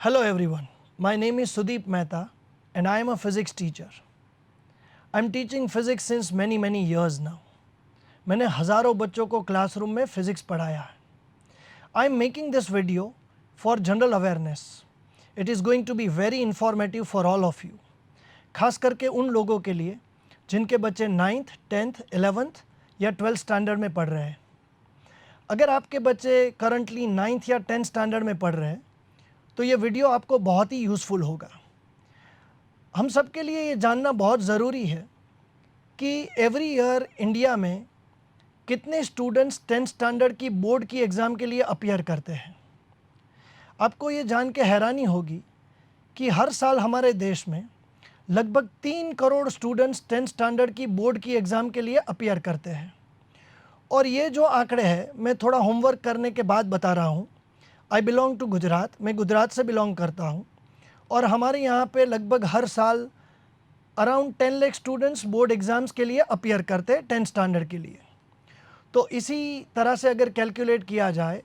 Hello everyone, my name is Sudeep Mehta and I am a physics teacher. I am teaching physics since many years now. मैंने हज़ारों बच्चों को classroom में physics पढ़ाया है. I am making this video for general awareness. It is going to be very informative for all of you. खास करके उन लोगों के लिए जिनके बच्चे 9th, 10th, 11th या 12th स्टैंडर्ड में पढ़ रहे हैं. अगर आपके बच्चे करंटली 9th या 10th स्टैंडर्ड में पढ़ रहे हैं तो ये वीडियो आपको बहुत ही यूज़फुल होगा. हम सब के लिए ये जानना बहुत ज़रूरी है कि एवरी ईयर इंडिया में कितने स्टूडेंट्स 10th स्टैंडर्ड की बोर्ड की एग्ज़ाम के लिए अपीयर करते हैं. आपको ये जान के हैरानी होगी कि हर साल हमारे देश में लगभग 3 करोड़ स्टूडेंट्स 10th स्टैंडर्ड की बोर्ड की एग्ज़ाम के लिए अपीयर करते हैं. और ये जो आंकड़े हैं मैं थोड़ा होमवर्क करने के बाद बता रहा हूँ. आई बिलोंग टू गुजरात, मैं गुजरात से बिलोंग करता हूँ और हमारे यहाँ पे लगभग हर साल around 10 lakh students board exams के लिए अपीयर करते हैं 10th स्टैंडर्ड के लिए. तो इसी तरह से अगर कैलकुलेट किया जाए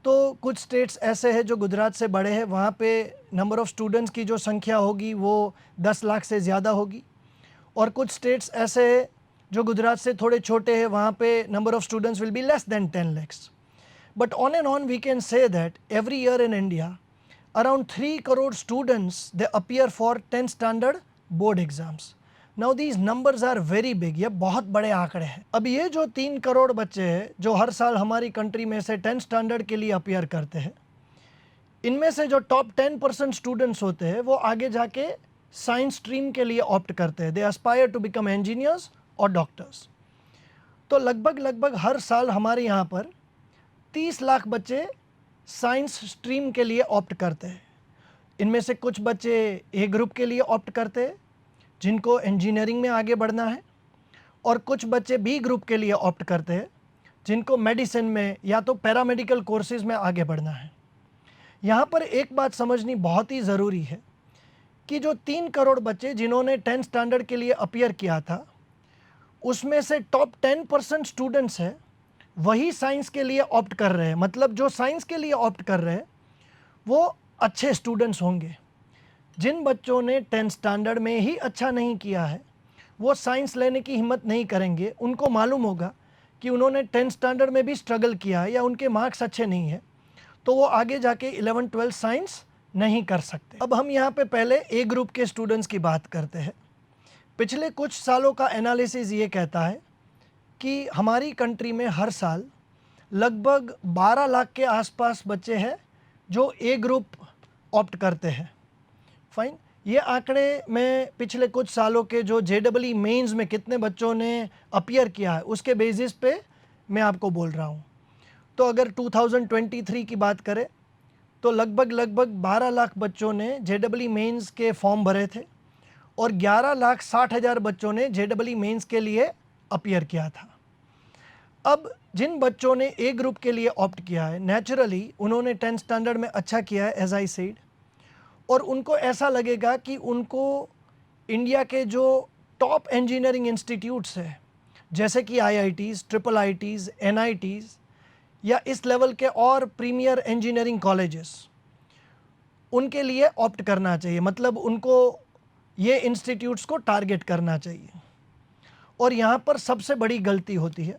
तो कुछ स्टेट्स ऐसे हैं जो गुजरात से बड़े हैं, वहाँ पे नंबर ऑफ़ स्टूडेंट्स की जो संख्या होगी वो 10 लाख से ज़्यादा होगी. और कुछ स्टेट्स ऐसे हैं जो गुजरात से थोड़े छोटे हैं, वहाँ पे number of students will be less than 10 lakhs. But on and on we can say that every year in India around 3 crore students they appear for 10th standard board exams. Now these numbers are very big. ये बहुत बड़े आंकड़े हैं. अब ये जो 3 करोड़ बच्चे हैं जो हर साल हमारी कंट्री में से 10th स्टैंडर्ड के लिए अपीयर करते हैं, इनमें से जो टॉप 10% स्टूडेंट्स होते हैं वो आगे जाके साइंस स्ट्रीम के लिए ऑप्ट करते हैं. दे एस्पायर टू बिकम इंजीनियर्स और डॉक्टर्स. तो लगभग हर साल हमारे यहाँ पर 30 लाख बच्चे साइंस स्ट्रीम के लिए ऑप्ट करते हैं. इनमें से कुछ बच्चे ए ग्रुप के लिए ऑप्ट करते हैं जिनको इंजीनियरिंग में आगे बढ़ना है, और कुछ बच्चे बी ग्रुप के लिए ऑप्ट करते हैं जिनको मेडिसिन में या तो पैरामेडिकल कोर्सेज में आगे बढ़ना है. यहाँ पर एक बात समझनी बहुत ही ज़रूरी है कि जो 3 करोड़ बच्चे जिन्होंने 10th स्टैंडर्ड के लिए अपीयर किया था उसमें से टॉप 10% स्टूडेंट्स हैं वही साइंस के लिए ऑप्ट कर रहे हैं. मतलब जो साइंस के लिए ऑप्ट कर रहे हैं वो अच्छे स्टूडेंट्स होंगे. जिन बच्चों ने 10th स्टैंडर्ड में ही अच्छा नहीं किया है वो साइंस लेने की हिम्मत नहीं करेंगे. उनको मालूम होगा कि उन्होंने 10th स्टैंडर्ड में भी स्ट्रगल किया है या उनके मार्क्स अच्छे नहीं हैं, तो वो आगे जाके 11th 12th साइंस नहीं कर सकते. अब हम यहाँ पे पहले ए ग्रुप के स्टूडेंट्स की बात करते हैं. पिछले कुछ सालों का एनालिसिस ये कहता है कि हमारी कंट्री में हर साल लगभग 12 लाख के आसपास बच्चे हैं जो ए ग्रुप ऑप्ट करते हैं. फाइन. ये आंकड़े मैं पिछले कुछ सालों के जो JEE मेंस में कितने बच्चों ने अपीयर किया है उसके बेसिस पे मैं आपको बोल रहा हूँ. तो अगर 2023 की बात करें तो लगभग 12 लाख बच्चों ने JEE मेंस के फॉर्म भरे थे और 11,60,000 बच्चों ने JEE मेंस के लिए अपीयर किया था. अब जिन बच्चों ने ए ग्रुप के लिए ऑप्ट किया है नेचुरली उन्होंने 10th स्टैंडर्ड में अच्छा किया है एज आई सेड, और उनको ऐसा लगेगा कि उनको इंडिया के जो टॉप इंजीनियरिंग इंस्टीट्यूट्स हैं जैसे कि IITs, IIITs, NITs या इस लेवल के और प्रीमियर इंजीनियरिंग कॉलेजेस, उनके लिए ऑप्ट करना चाहिए. मतलब उनको ये इंस्टीट्यूट्स को टारगेट करना चाहिए. और यहाँ पर सबसे बड़ी गलती होती है.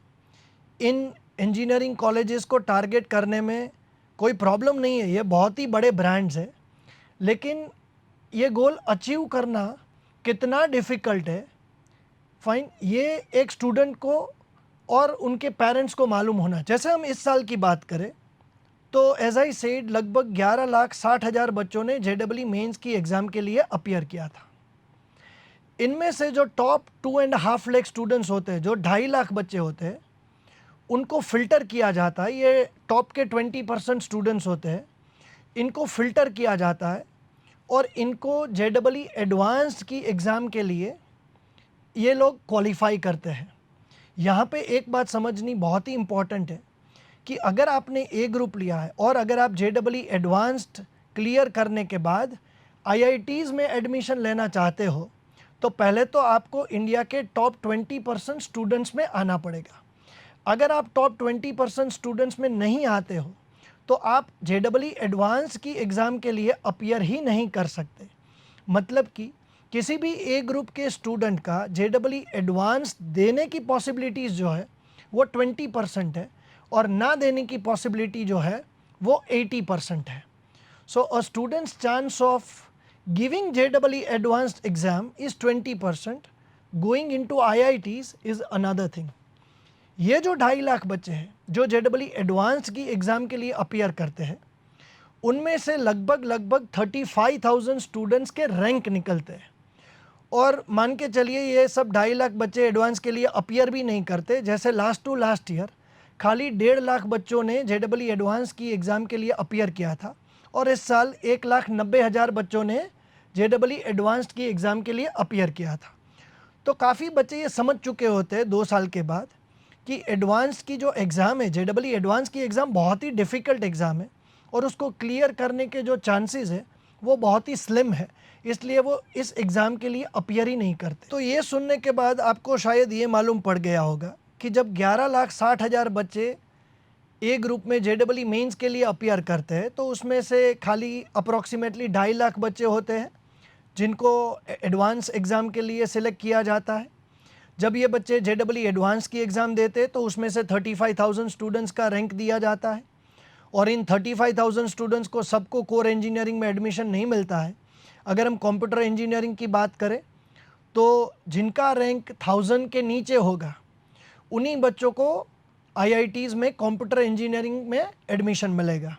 इन इंजीनियरिंग कॉलेजेस को टारगेट करने में कोई प्रॉब्लम नहीं है, ये बहुत ही बड़े ब्रांड्स हैं, लेकिन ये गोल अचीव करना कितना डिफ़िकल्ट है. फाइन. ये एक स्टूडेंट को और उनके पेरेंट्स को मालूम होना. जैसे हम इस साल की बात करें तो एज आई सेड लगभग 11,60,000 बच्चों ने JEE मेंस की एग्ज़ाम के लिए अपीयर किया था. इनमें से जो टॉप 2.5 लाख स्टूडेंट्स होते हैं, जो 2.5 लाख बच्चे होते हैं, उनको फ़िल्टर किया जाता है. ये टॉप के 20% स्टूडेंट्स होते हैं, इनको फ़िल्टर किया जाता है और इनको JEE एडवांस्ड की एग्ज़ाम के लिए ये लोग क्वालिफ़ाई करते हैं. यहाँ पे एक बात समझनी बहुत ही इम्पॉर्टेंट है कि अगर आपने ए ग्रुप लिया है और अगर आप JEE एडवांस्ड क्लियर करने के बाद IITs में एडमिशन लेना चाहते हो तो पहले तो आपको इंडिया के टॉप 20% स्टूडेंट्स में आना पड़ेगा. अगर आप टॉप 20% स्टूडेंट्स में नहीं आते हो तो आप JEE एडवांस की एग्ज़ाम के लिए अपीयर ही नहीं कर सकते। मतलब कि किसी भी ए ग्रुप के स्टूडेंट का JEE एडवांस देने की पॉसिबिलिटीज़ जो है वो 20% है और ना देने की पॉसिबिलिटी जो है वो 80% है। So a students chance of giving JEE advanced exam is 20%, going into IITs is another thing. ये जो 2.5 लाख बच्चे हैं जो JEE एडवांस की एग्ज़ाम के लिए अपीयर करते हैं, उनमें से लगभग 35,000 स्टूडेंट्स के रैंक निकलते हैं। और मान के चलिए ये सब 2.5 लाख बच्चे एडवांस के लिए अपीयर भी नहीं करते। जैसे लास्ट टू लास्ट ईयर खाली 1.5 लाख बच्चों ने JEE एडवांस की एग्ज़ाम के लिए अपीयर किया था और इस साल 1,90,000 बच्चों ने JEE एडवांस की एग्ज़ाम के लिए अपीयर किया था। तो काफ़ी बच्चे ये समझ चुके होते हैं 2 साल के बाद कि एडवांस की जो एग्ज़ाम है, JEE एडवांस की एग्ज़ाम बहुत ही डिफ़िकल्ट एग्ज़ाम है और उसको क्लियर करने के जो चांसेस है वो बहुत ही स्लिम है, इसलिए वो इस एग्ज़ाम के लिए अपीयर ही नहीं करते। तो ये सुनने के बाद आपको शायद ये मालूम पड़ गया होगा कि जब 11,60,000 बच्चे ए ग्रुप में JEE मेंस के लिए अपीयर करते हैं तो उसमें से खाली अप्रॉक्सीमेटली 2.5 लाख बच्चे होते हैं जिनको एडवांस एग्ज़ाम के लिए सिलेक्ट किया जाता है। जब ये बच्चे JEE एडवांस की एग्ज़ाम देते हैं तो उसमें से 35,000 स्टूडेंट्स का रैंक दिया जाता है और इन 35,000 स्टूडेंट्स को सबको कोर इंजीनियरिंग में एडमिशन नहीं मिलता है। अगर हम कंप्यूटर इंजीनियरिंग की बात करें तो जिनका रैंक 1000 के नीचे होगा उन्हीं बच्चों को IITs में कंप्यूटर इंजीनियरिंग में एडमिशन मिलेगा।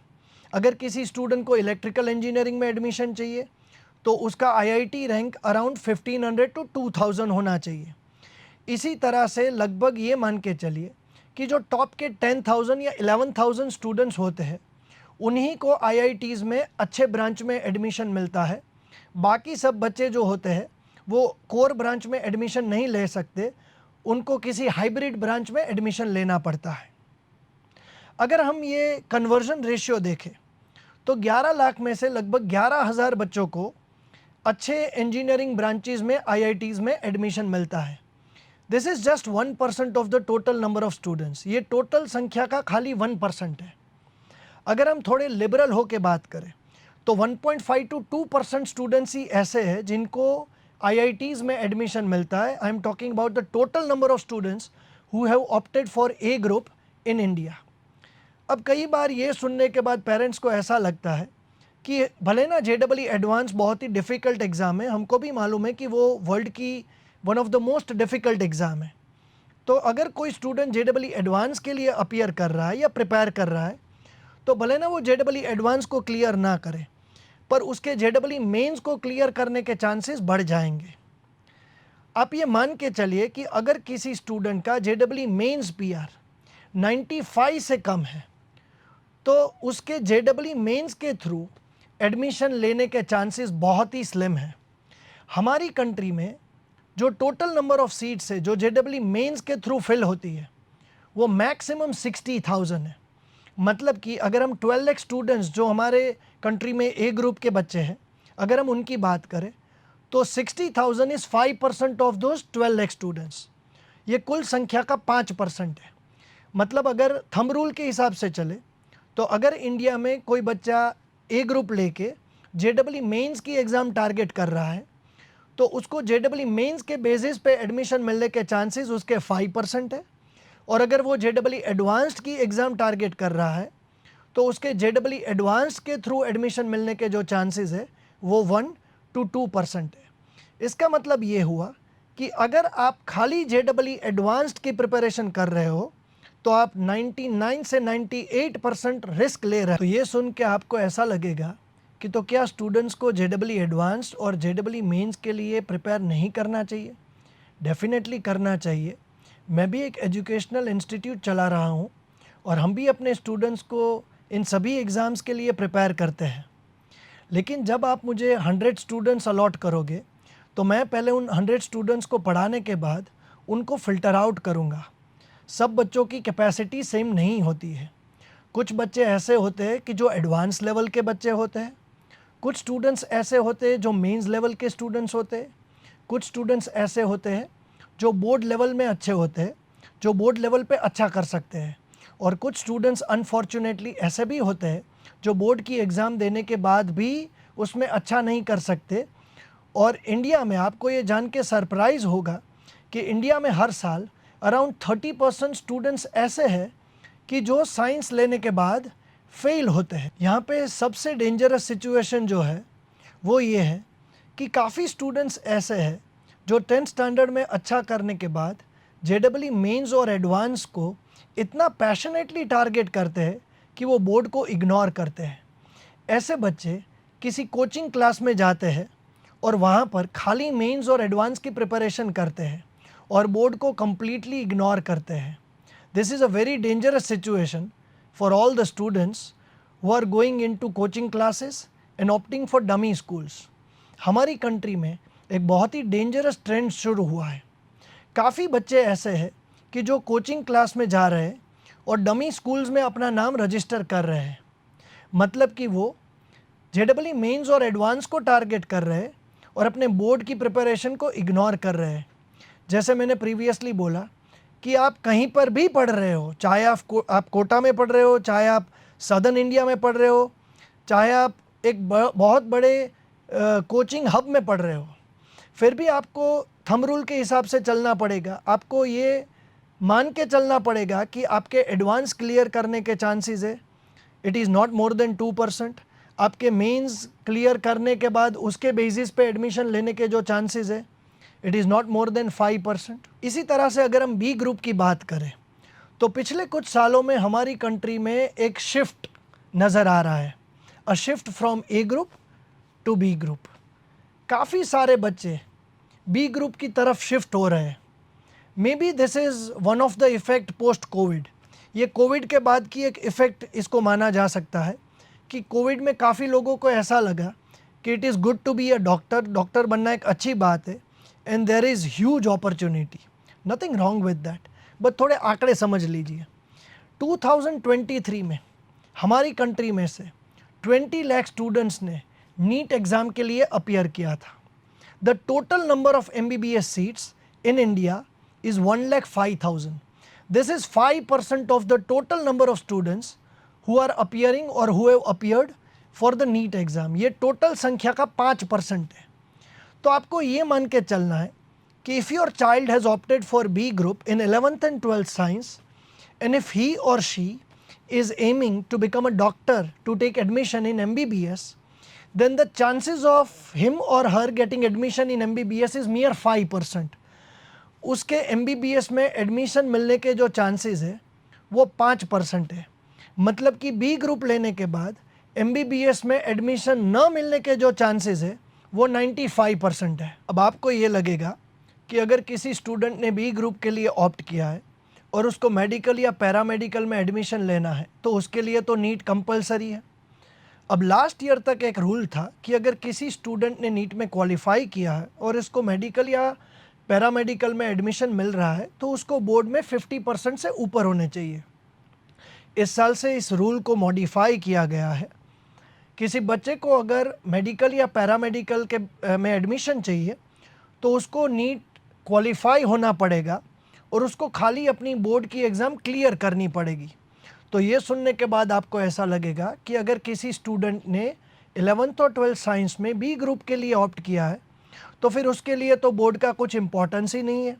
अगर किसी स्टूडेंट को इलेक्ट्रिकल इंजीनियरिंग में एडमिशन चाहिए तो उसका IIT रैंक अराउंड 1500 टू 2000 होना चाहिए। इसी तरह से लगभग ये मान के चलिए कि जो टॉप के 10,000 या 11,000 स्टूडेंट्स होते हैं उन्हीं को IITs में अच्छे ब्रांच में एडमिशन मिलता है। बाकी सब बच्चे जो होते हैं वो कोर ब्रांच में एडमिशन नहीं ले सकते, उनको किसी हाइब्रिड ब्रांच में एडमिशन लेना पड़ता है। अगर हम ये कन्वर्जन रेशियो देखें तो 11 लाख में से लगभग 11,000 बच्चों को अच्छे इंजीनियरिंग ब्रांचेज में IITs में एडमिशन मिलता है। This is just 1% of the total number of students. ये टोटल संख्या का खाली 1% है। अगर हम थोड़े लिबरल हो के बात करें तो 1.5 टू 2% स्टूडेंट्स ही ऐसे हैं जिनको IITs में एडमिशन मिलता है। I am talking about the total number of students who have opted for a group in India. अब कई बार ये सुनने के बाद पेरेंट्स को ऐसा लगता है कि भले ना JEE एडवांस बहुत ही डिफ़िकल्ट एग्ज़ाम है, हमको भी मालूम है कि वो वर्ल्ड की one of the most difficult exam है, तो अगर कोई स्टूडेंट JEE एडवांस के लिए अपीयर कर रहा है या प्रिपेयर कर रहा है तो भले ना वो JEE एडवांस को क्लियर ना करे पर उसके JEE मेंस को क्लियर करने के चांसेस बढ़ जाएंगे। आप ये मान के चलिए कि अगर किसी स्टूडेंट का JEE मेंस PR 95 से कम है तो उसके JEE मेंस के थ्रू एडमिशन लेने के चांसेस बहुत ही स्लिम हैं। हमारी कंट्री में जो टोटल नंबर ऑफ सीट्स है जो JEE मेंस के थ्रू फिल होती है वो मैक्सिमम 60,000 है। मतलब कि अगर हम 12 लाख स्टूडेंट्स जो हमारे कंट्री में ए ग्रुप के बच्चे हैं अगर हम उनकी बात करें तो 60,000 is 5% of those 12 lakh students. ये कुल संख्या का 5% है। मतलब अगर थंब रूल के हिसाब से चले तो अगर इंडिया में कोई बच्चा ए ग्रुप लेके JEE मेंस की एग्ज़ाम टारगेट कर रहा है तो उसको JEE मेंस के बेसिस पे एडमिशन मिलने के चांसेस उसके 5% है और अगर वो JEE एडवांस्ड की एग्ज़ाम टारगेट कर रहा है तो उसके JEE एडवांस्ड के थ्रू एडमिशन मिलने के जो चांसेस है वो 1 to 2% है। इसका मतलब ये हुआ कि अगर आप खाली JEE एडवांस्ड की प्रिपरेशन कर रहे हो तो आप 99 से 98% रिस्क ले रहे हो। तो ये सुन के आपको ऐसा लगेगा कि तो क्या स्टूडेंट्स को JEE एडवांस्ड और JEE मेंस के लिए प्रिपेयर नहीं करना चाहिए? डेफिनेटली करना चाहिए। मैं भी एक एजुकेशनल इंस्टीट्यूट चला रहा हूँ और हम भी अपने स्टूडेंट्स को इन सभी एग्ज़ाम्स के लिए प्रिपेयर करते हैं। लेकिन जब आप मुझे 100 स्टूडेंट्स अलॉट करोगे तो मैं पहले उन 100 स्टूडेंट्स को पढ़ाने के बाद उनको फ़िल्टर आउट करूँगा। सब बच्चों की कैपेसिटी सेम नहीं होती है। कुछ बच्चे ऐसे होते हैं कि जो एडवांस लेवल के बच्चे होते हैं, कुछ स्टूडेंट्स ऐसे होते हैं जो मेंस लेवल के स्टूडेंट्स होते हैं, कुछ स्टूडेंट्स ऐसे होते हैं जो बोर्ड लेवल में अच्छे होते हैं, जो बोर्ड लेवल पे अच्छा कर सकते हैं, और कुछ स्टूडेंट्स अनफॉर्चुनेटली ऐसे भी होते हैं जो बोर्ड की एग्ज़ाम देने के बाद भी उसमें अच्छा नहीं कर सकते। और इंडिया में आपको ये जान के सरप्राइज़ होगा कि इंडिया में हर साल अराउंड 30% स्टूडेंट्स ऐसे हैं कि जो साइंस लेने के बाद फेल होते हैं। यहाँ पे सबसे डेंजरस सिचुएशन जो है वो ये है कि काफ़ी स्टूडेंट्स ऐसे हैं जो 10th स्टैंडर्ड में अच्छा करने के बाद जेडब्ल्यू मेंस और एडवांस को इतना पैशनेटली टारगेट करते हैं कि वो बोर्ड को इग्नोर करते हैं। ऐसे बच्चे किसी कोचिंग क्लास में जाते हैं और वहाँ पर खाली मेंस और एडवांस की प्रिपरेशन करते हैं और बोर्ड को कम्प्लीटली इग्नोर करते हैं। This is a very dangerous situation for all the students who are going into coaching classes and opting for dummy schools. हमारी कंट्री में एक बहुत ही डेंजरस ट्रेंड शुरू हुआ है। काफ़ी बच्चे ऐसे हैं कि जो कोचिंग क्लास में जा रहे हैं और डमी स्कूल्स में अपना नाम रजिस्टर कर रहे हैं। मतलब कि वो जेडब्ल्यू मेंस और एडवांस को टारगेट कर रहे हैं और अपने बोर्ड की प्रिपरेशन को इग्नोर कर रहे हैं। जैसे मैंने प्रीवियसली बोला कि आप कहीं पर भी पढ़ रहे हो, चाहे आप कोटा में पढ़ रहे हो, चाहे आप सदर्न इंडिया में पढ़ रहे हो, चाहे आप एक बहुत बड़े कोचिंग हब में पढ़ रहे हो, फिर भी आपको थंब रूल के हिसाब से चलना पड़ेगा। आपको ये मान के चलना पड़ेगा कि आपके एडवांस क्लियर करने के चांसेस है it is not more than 2%। आपके मेंस क्लियर करने के बाद उसके बेसिस पे एडमिशन लेने के जो चांसेस है it is not more than 5%। इसी तरह से अगर हम बी ग्रुप की बात करें तो पिछले कुछ सालों में हमारी कंट्री में एक शिफ्ट नज़र आ रहा है, a shift from A group to B group. काफ़ी सारे बच्चे बी ग्रुप की तरफ शिफ्ट हो रहे हैं। May be this is one of the effect post Covid. ये कोविड के बाद की एक इफ़ेक्ट इसको माना जा सकता है कि कोविड में काफ़ी लोगों को ऐसा लगा कि it is good to be a doctor, doctor बनना एक अच्छी बात है and there is huge opportunity, nothing wrong with that. But थोड़े आंकड़े समझ लीजिए। 2023 में हमारी कंट्री में से 20 लाख स्टूडेंट्स ने नीट एग्ज़ाम के लिए अपीयर किया था। The total number of MBBS seats in India is 1,05,000. This is 5% of the total number of students who are appearing or who have appeared for the NEET exam. ये total संख्या का 5% है। तो आपको ये मान के चलना है कि if your child has opted for B group in 11th and 12th science and if he or she is aiming to become a doctor to take admission in MBBS, then the chances of him or her getting admission in MBBS is mere 5%. उसके MBBS में admission मिलने के जो chances है वो 5% है। मतलब कि बी ग्रुप लेने के बाद MBBS में एडमिशन न मिलने के जो चांसेस है वो 95% है। अब आपको ये लगेगा कि अगर किसी स्टूडेंट ने बी ग्रुप के लिए ऑप्ट किया है और उसको मेडिकल या पैरामेडिकल में एडमिशन लेना है तो उसके लिए तो नीट कंपलसरी है। अब लास्ट ईयर तक एक रूल था कि अगर किसी स्टूडेंट ने नीट में क्वालिफाई किया है और इसको मेडिकल या पैरामेडिकल में एडमिशन मिल रहा है तो उसको बोर्ड में 50% से ऊपर होने चाहिए। इस साल से इस रूल को मॉडिफाई किया गया है। किसी बच्चे को अगर मेडिकल या पैरामेडिकल के में एडमिशन चाहिए तो उसको नीट क्वालिफाई होना पड़ेगा और उसको खाली अपनी बोर्ड की एग्ज़ाम क्लियर करनी पड़ेगी। तो ये सुनने के बाद आपको ऐसा लगेगा कि अगर किसी स्टूडेंट ने 11th और 12th साइंस में बी ग्रुप के लिए ऑप्ट किया है तो फिर उसके लिए तो बोर्ड का कुछ इम्पोर्टेंस ही नहीं है।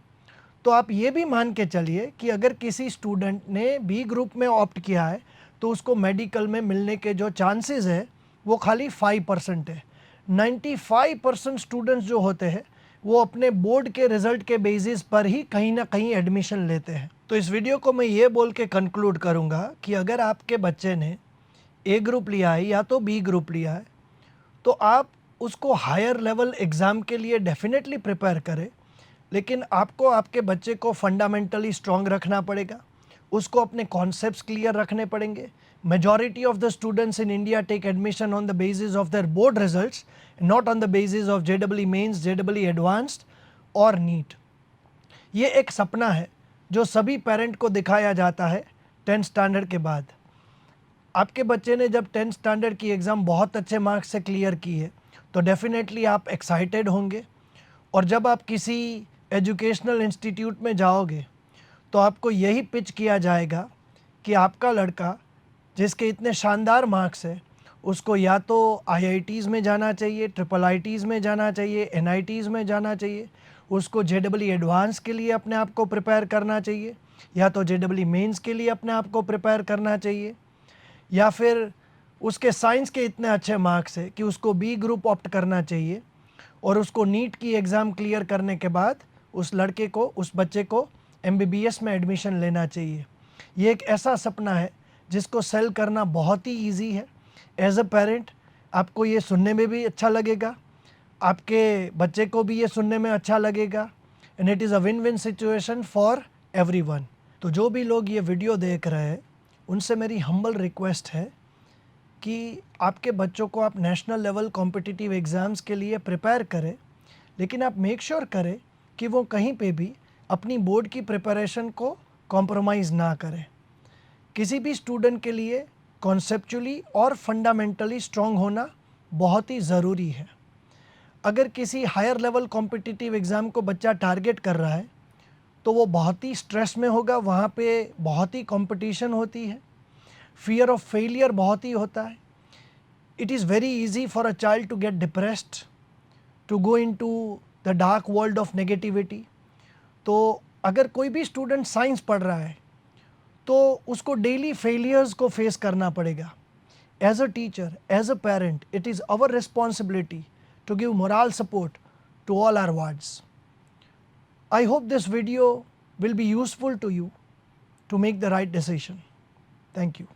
तो आप ये भी मान के चलिए कि अगर किसी स्टूडेंट ने बी ग्रुप में ऑप्ट किया है तो उसको मेडिकल में मिलने के जो चांसेस है वो खाली 5% है। 95% स्टूडेंट्स जो होते हैं वो अपने बोर्ड के रिज़ल्ट के बेसिस पर ही कहीं ना कहीं एडमिशन लेते हैं। तो इस वीडियो को मैं ये बोल के कंक्लूड करूँगा कि अगर आपके बच्चे ने ए ग्रुप लिया है या तो बी ग्रुप लिया है तो आप उसको हायर लेवल एग्ज़ाम के लिए डेफिनेटली प्रिपेयर करें, लेकिन आपको आपके बच्चे को फंडामेंटली स्ट्रॉन्ग रखना पड़ेगा, उसको अपने कॉन्सेप्ट्स क्लियर रखने पड़ेंगे। Majority of the students in India take admission on the basis of their board results, not on the basis of JEE mains, JEE advanced और नीट। ये एक सपना है जो सभी पेरेंट को दिखाया जाता है 10th स्टैंडर्ड के बाद। आपके बच्चे ने जब 10th स्टैंडर्ड की एग्ज़ाम बहुत अच्छे मार्क्स से क्लियर की है तो डेफिनेटली आप एक्साइटेड होंगे और जब आप किसी एजुकेशनल इंस्टीट्यूट में जाओगे तो आपको यही पिच किया जाएगा कि आपका लड़का जिसके इतने शानदार मार्क्स है उसको या तो IITs में जाना चाहिए, IIITs में जाना चाहिए, NITs में जाना चाहिए, उसको JEE एडवांस के लिए अपने आप को प्रिपेयर करना चाहिए, या तो JEE मेंस के लिए अपने आप को प्रिपेयर करना चाहिए, या फिर उसके साइंस के इतने अच्छे मार्क्स है कि उसको B ग्रुप ऑप्ट करना चाहिए और उसको नीट की एग्ज़ाम क्लियर करने के बाद उस लड़के को, उस बच्चे को MBBS में एडमिशन लेना चाहिए। ये एक ऐसा सपना है जिसको सेल करना बहुत ही ईजी है। एज अ पेरेंट आपको ये सुनने में भी अच्छा लगेगा, आपके बच्चे को भी ये सुनने में अच्छा लगेगा, and it is a win win situation for everyone. तो जो भी लोग ये वीडियो देख रहे हैं उनसे मेरी हम्बल रिक्वेस्ट है कि आपके बच्चों को आप नेशनल लेवल कॉम्पिटिटिव एग्ज़ाम्स के लिए प्रिपेयर करें, लेकिन आप मेक श्योर करें कि वो कहीं पे भी अपनी बोर्ड की प्रिपरेशन को कॉम्प्रोमाइज़ ना करें। किसी भी स्टूडेंट के लिए कॉन्सेप्चुअली और फंडामेंटली स्ट्रॉन्ग होना बहुत ही ज़रूरी है। अगर किसी हायर लेवल कॉम्पिटिटिव एग्ज़ाम को बच्चा टारगेट कर रहा है तो वो बहुत ही स्ट्रेस में होगा, वहाँ पे बहुत ही कंपटीशन होती है, फियर ऑफ फेलियर बहुत ही होता है। It is very easy for a child to get depressed, to go into the dark world of negativity. तो अगर कोई भी स्टूडेंट साइंस पढ़ रहा है तो उसको डेली फेलियर्स को फेस करना पड़ेगा। As a teacher, as a parent, it is our responsibility to give moral support to all our wards. I hope this video will be useful to you to make the right decision. Thank you.